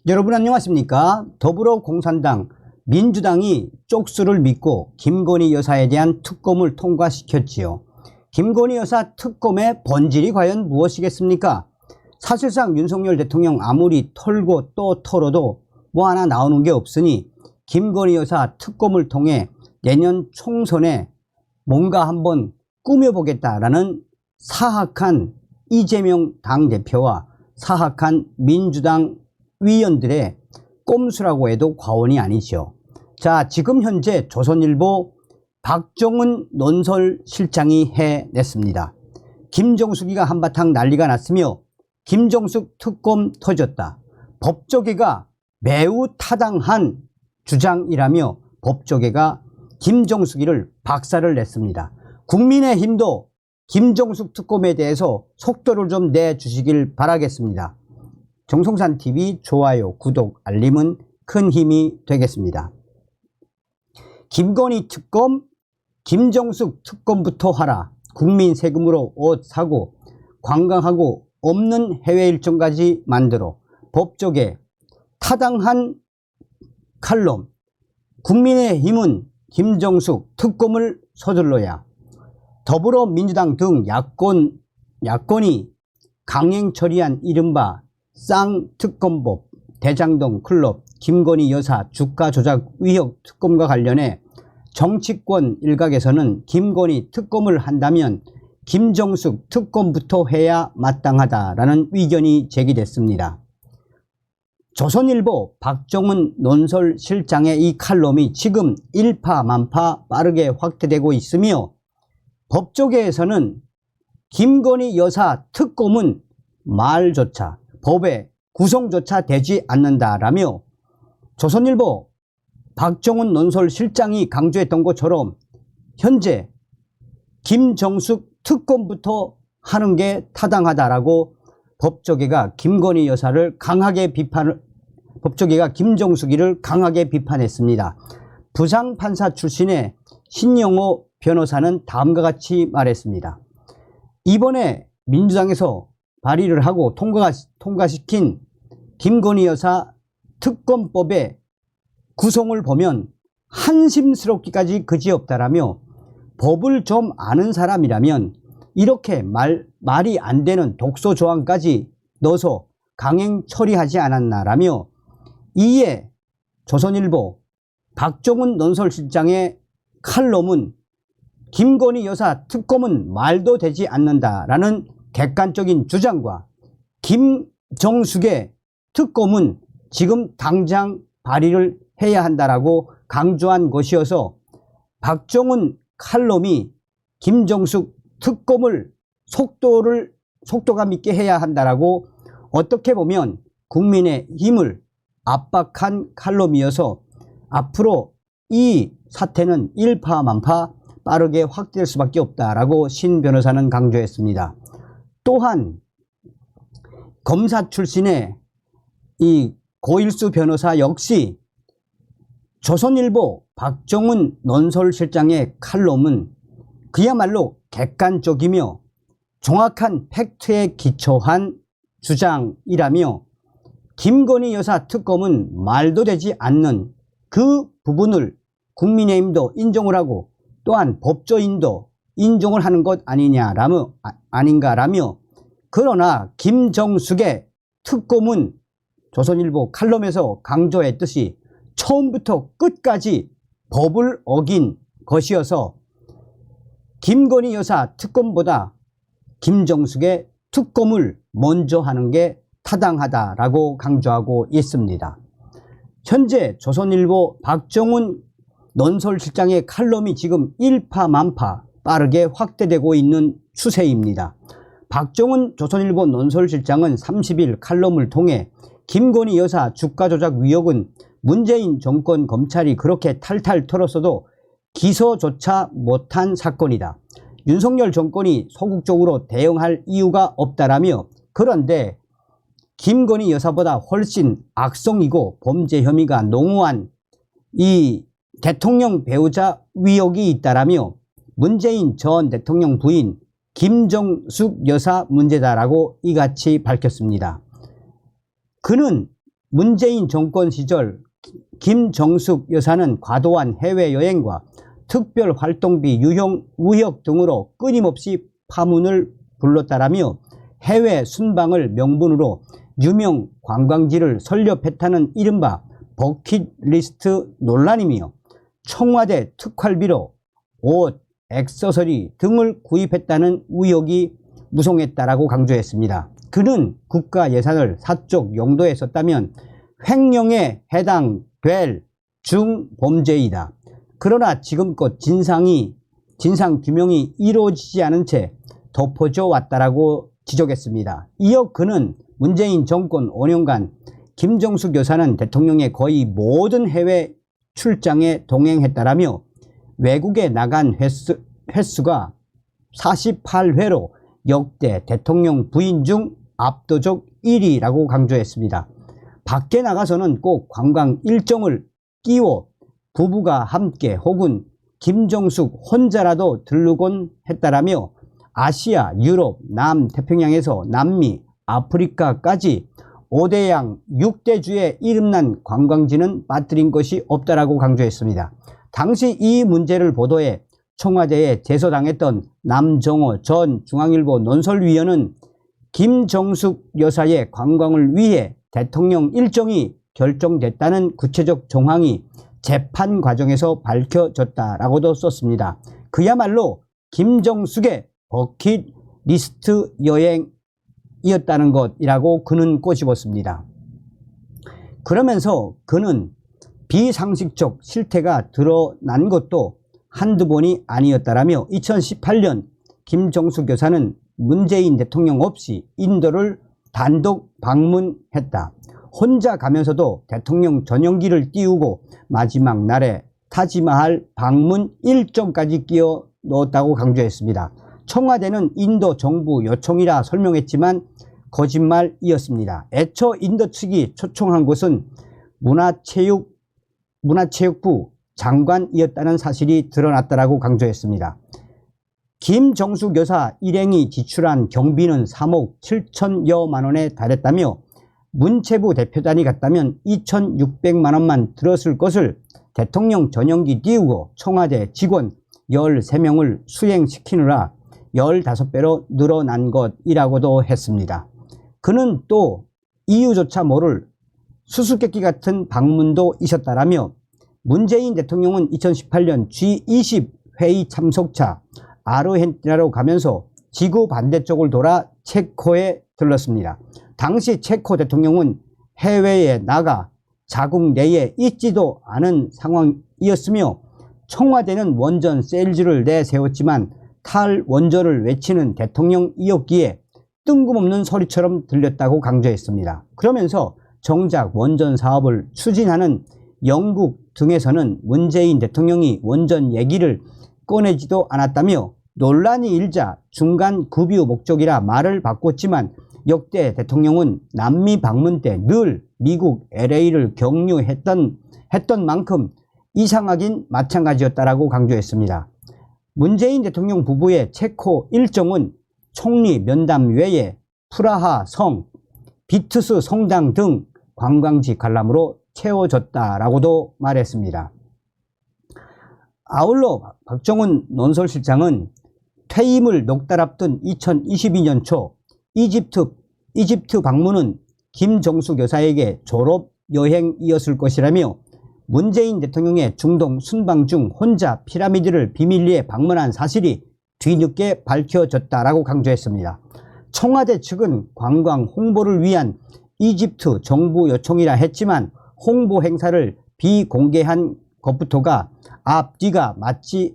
여러분 안녕하십니까? 더불어공산당, 민주당이 쪽수를 믿고 김건희 여사에 대한 특검을 통과시켰지요. 김건희 여사 특검의 본질이 과연 무엇이겠습니까? 사실상 윤석열 대통령 아무리 털고 또 털어도 뭐 하나 나오는 게 없으니 김건희 여사 특검을 통해 내년 총선에 뭔가 한번 꾸며보겠다라는 사악한 이재명 당대표와 사악한 민주당 위원들의 꼼수라고 해도 과언이 아니죠. 자, 지금 현재 조선일보 박정훈 논설실장이 해냈습니다. 김정숙이가 한바탕 난리가 났으며 김정숙 특검 터졌다. 법조계가 매우 타당한 주장이라며 법조계가 김정숙이를 박살을 냈습니다. 국민의힘도 김정숙 특검에 대해서 속도를 좀 내주시길 바라겠습니다. 정성산TV 좋아요, 구독, 알림은 큰 힘이 되겠습니다. 김건희 특검, 김정숙 특검부터 하라. 국민 세금으로 옷 사고 관광하고 없는 해외 일정까지 만들어. 법조계 타당한 칼럼. 국민의힘은 김정숙 특검을 서둘러야. 더불어민주당 등 야권이 강행 처리한 이른바 쌍특검법, 대장동 클럽, 김건희 여사 주가 조작 의혹 특검과 관련해 정치권 일각에서는 김건희 특검을 한다면 김정숙 특검부터 해야 마땅하다라는 의견이 제기됐습니다. 조선일보 박정훈 논설실장의 이 칼럼이 지금 일파만파 빠르게 확대되고 있으며 법조계에서는 김건희 여사 특검은 말조차 법에 구성조차 되지 않는다라며 조선일보 박정훈 논설실장이 강조했던 것처럼 현재 김정숙 특검부터 하는 게 타당하다라고 법조계가 김건희 여사를 강하게 법조계가 김정숙이를 강하게 비판했습니다. 부장판사 출신의 신영호 변호사는 다음과 같이 말했습니다. 이번에 민주당에서 발의를 하고 통과시킨 김건희 여사 특검법의 구성을 보면 한심스럽기까지 그지없다라며 법을 좀 아는 사람이라면 이렇게 말이 안 되는 독소 조항까지 넣어서 강행 처리하지 않았나라며 이에 조선일보 박정훈 논설실장의 칼럼은 김건희 여사 특검은 말도 되지 않는다라는 객관적인 주장과 김정숙의 특검은 지금 당장 발의를 해야 한다라고 강조한 것이어서 박정훈 칼럼이 김정숙 특검을 속도감 있게 해야 한다라고 어떻게 보면 국민의 힘을 압박한 칼럼이어서 앞으로 이 사태는 일파만파 빠르게 확대될 수밖에 없다라고 신 변호사는 강조했습니다. 또한 검사 출신의 이 고일수 변호사 역시 조선일보 박정훈 논설실장의 칼럼은 그야말로 객관적이며 정확한 팩트에 기초한 주장이라며 김건희 여사 특검은 말도 되지 않는 그 부분을 국민의힘도 인정을 하고 또한 법조인도 인정을 하는 것 아닌가라며 그러나 김정숙의 특검은 조선일보 칼럼에서 강조했듯이 처음부터 끝까지 법을 어긴 것이어서 김건희 여사 특검보다 김정숙의 특검을 먼저 하는 게 타당하다라고 강조하고 있습니다. 현재 조선일보 박정훈 논설실장의 칼럼이 지금 일파만파 빠르게 확대되고 있는 추세입니다. 박정훈 조선일보 논설실장은 30일 칼럼을 통해 김건희 여사 주가 조작 의혹은 문재인 정권 검찰이 그렇게 탈탈 털었어도 기소조차 못한 사건이다. 윤석열 정권이 소극적으로 대응할 이유가 없다라며 그런데 김건희 여사보다 훨씬 악성이고 범죄 혐의가 농후한 이 대통령 배우자 의혹이 있다라며 문재인 전 대통령 부인 김정숙 여사 문제다라고 이같이 밝혔습니다. 그는 문재인 정권 시절 김정숙 여사는 과도한 해외여행과 특별활동비 유형 우역 등으로 끊임없이 파문을 불렀다라며 해외 순방을 명분으로 유명 관광지를 설렵했다는 이른바 버킷리스트 논란이며 청와대 특활비로 옷, 액세서리 등을 구입했다는 의혹이 무성했다라고 강조했습니다. 그는 국가 예산을 사적 용도에 썼다면 횡령에 해당될 중범죄이다. 그러나 지금껏 진상 규명이 이루어지지 않은 채 덮어져 왔다라고 지적했습니다. 이어 그는 문재인 정권 5년간 김정숙 여사는 대통령의 거의 모든 해외 출장에 동행했다라며 외국에 나간 횟수가 48회로 역대 대통령 부인 중 압도적 1위라고 강조했습니다. 밖에 나가서는 꼭 관광 일정을 끼워 부부가 함께 혹은 김정숙 혼자라도 들르곤 했다라며 아시아, 유럽, 남태평양에서 남미, 아프리카까지 5대양 6대주의 이름난 관광지는 빠뜨린 것이 없다라고 강조했습니다. 당시 이 문제를 보도해 청와대에 제소당했던 남정호 전 중앙일보 논설위원은 김정숙 여사의 관광을 위해 대통령 일정이 결정됐다는 구체적 정황이 재판 과정에서 밝혀졌다라고도 썼습니다. 그야말로 김정숙의 버킷리스트 여행이었다는 것이라고 그는 꼬집었습니다. 그러면서 그는 비상식적 실태가 드러난 것도 한두 번이 아니었다라며 2018년 김정숙 여사는 문재인 대통령 없이 인도를 단독 방문했다. 혼자 가면서도 대통령 전용기를 띄우고 마지막 날에 타지마할 방문 일정까지 끼워 넣었다고 강조했습니다. 청와대는 인도 정부 요청이라 설명했지만 거짓말이었습니다. 애초 인도 측이 초청한 곳은 문화체육부 장관이었다는 사실이 드러났다라고 강조했습니다. 김정숙 여사 일행이 지출한 경비는 3억 7천여만 원에 달했다며 문체부 대표단이 갔다면 2,600만 원만 들었을 것을 대통령 전용기 띄우고 청와대 직원 13명을 수행시키느라 15배로 늘어난 것이라고도 했습니다. 그는 또 이유조차 모를 수수께끼 같은 방문도 있었다라며 문재인 대통령은 2018년 G20 회의 참석차 아르헨티나로 가면서 지구 반대쪽을 돌아 체코에 들렀습니다. 당시 체코 대통령은 해외에 나가 자국 내에 있지도 않은 상황이었으며 청와대는 원전 세일즈를 내세웠지만 탈원전을 외치는 대통령이었기에 뜬금없는 소리처럼 들렸다고 강조했습니다. 그러면서 정작 원전 사업을 추진하는 영국 등에서는 문재인 대통령이 원전 얘기를 꺼내지도 않았다며 논란이 일자 중간 급유 목적이라 말을 바꿨지만 역대 대통령은 남미 방문 때 늘 미국 LA를 경유했던 만큼 이상하긴 마찬가지였다라고 강조했습니다. 문재인 대통령 부부의 체코 일정은 총리 면담 외에 프라하 성, 비트스 성당 등 관광지 관람으로 채워졌다라고도 말했습니다. 아울러 박정훈 논설실장은 퇴임을 넉 달 앞둔 2022년 초 이집트 방문은 김정숙 여사에게 졸업 여행이었을 것이라며 문재인 대통령의 중동 순방 중 혼자 피라미드를 비밀리에 방문한 사실이 뒤늦게 밝혀졌다라고 강조했습니다. 청와대 측은 관광 홍보를 위한 이집트 정부 요청이라 했지만 홍보 행사를 비공개한 것부터가 앞뒤가 맞지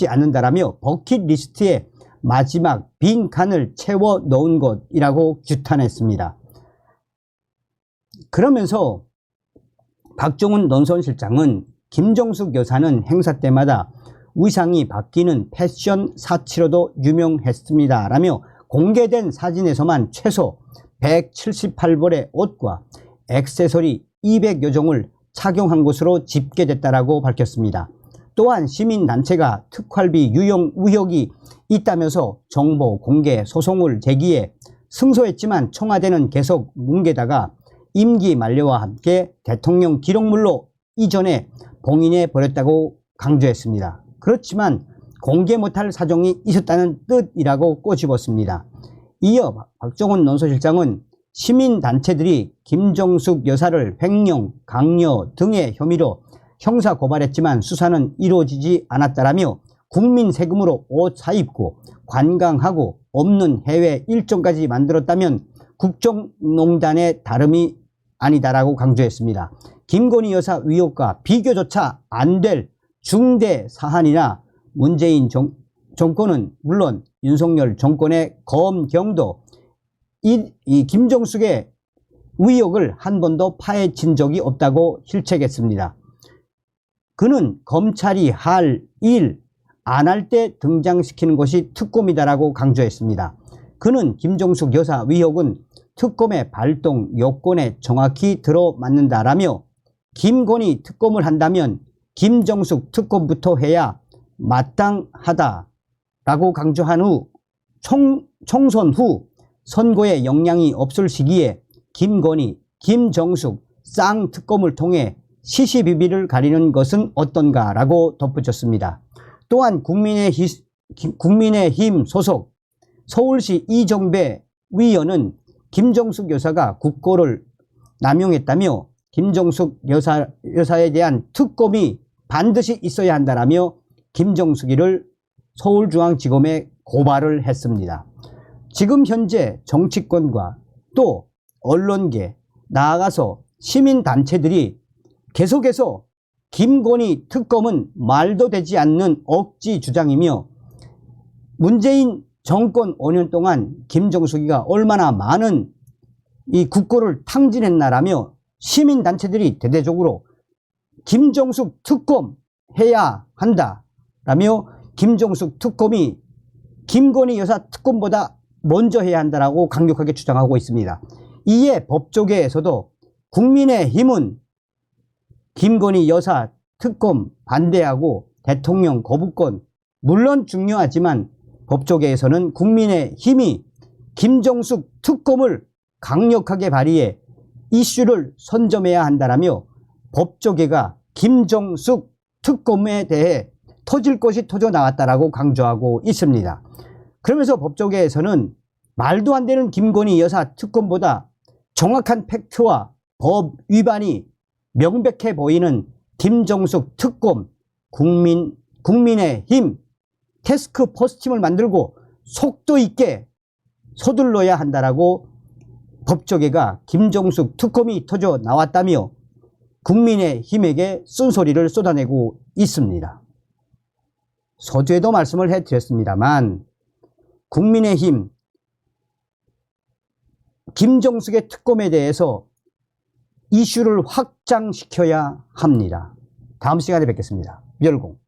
않는다라며 버킷리스트에 마지막 빈 칸을 채워 넣은 것이라고 규탄했습니다. 그러면서 박정훈 논설실장은 김정숙 여사는 행사 때마다 의상이 바뀌는 패션 사치로도 유명했습니다 라며 공개된 사진에서만 최소 178벌의 옷과 액세서리 200여 종을 착용한 것으로 집계됐다라고 밝혔습니다. 또한 시민단체가 특활비 유용 의혹이 있다면서 정보 공개 소송을 제기해 승소했지만 청와대는 계속 뭉개다가 임기 만료와 함께 대통령 기록물로 이전에 봉인해 버렸다고 강조했습니다. 그렇지만 공개 못할 사정이 있었다는 뜻이라고 꼬집었습니다. 이어 박정훈 논소실장은 시민단체들이 김정숙 여사를 횡령, 강요 등의 혐의로 형사 고발했지만 수사는 이루어지지 않았다라며 국민 세금으로 옷 사입고 관광하고 없는 해외 일정까지 만들었다면 국정농단의 다름이 아니다라고 강조했습니다. 김건희 여사 의혹과 비교조차 안 될 중대 사안이나 문재인 정권은 물론 윤석열 정권의 검경도 이 김정숙의 의혹을 한 번도 파헤친 적이 없다고 실책했습니다. 그는 검찰이 할 일, 안 할 때 등장시키는 것이 특검이다라고 강조했습니다. 그는 김정숙 여사 의혹은 특검의 발동 요건에 정확히 들어맞는다라며 김건희 특검을 한다면 김정숙 특검부터 해야 마땅하다라고 강조한 후 총선 후 선거에 영향이 없을 시기에 김건희, 김정숙 쌍특검을 통해 시시비비를 가리는 것은 어떤가라고 덧붙였습니다. 또한 국민의힘 소속 서울시 이정배 위원은 김정숙 여사가 국고를 남용했다며 김정숙 여사에 대한 특검이 반드시 있어야 한다라며 김정숙이를 서울중앙지검에 고발을 했습니다. 지금 현재 정치권과 또 언론계, 나아가서 시민단체들이 계속해서 김건희 특검은 말도 되지 않는 억지 주장이며 문재인 정권 5년 동안 김정숙이가 얼마나 많은 이 국고를 탕진했나라며 시민단체들이 대대적으로 김정숙 특검 해야 한다라며 김정숙 특검이 김건희 여사 특검보다 먼저 해야 한다라고 강력하게 주장하고 있습니다. 이에 법조계에서도 국민의힘은 김건희 여사 특검 반대하고 대통령 거부권 물론 중요하지만 법조계에서는 국민의힘이 김정숙 특검을 강력하게 발의해 이슈를 선점해야 한다라며 법조계가 김정숙 특검에 대해 터질 것이 터져 나왔다라고 강조하고 있습니다. 그러면서 법조계에서는 말도 안 되는 김건희 여사 특검보다 정확한 팩트와 법 위반이 명백해 보이는 김정숙 특검 국민의힘 태스크포스팀을 만들고 속도 있게 서둘러야 한다라고 법조계가 김정숙 특검이 터져 나왔다며 국민의힘에게 쓴소리를 쏟아내고 있습니다. 서두에도 말씀을 해드렸습니다만 국민의힘 김정숙의 특검에 대해서 이슈를 확장시켜야 합니다. 다음 시간에 뵙겠습니다. 멸공.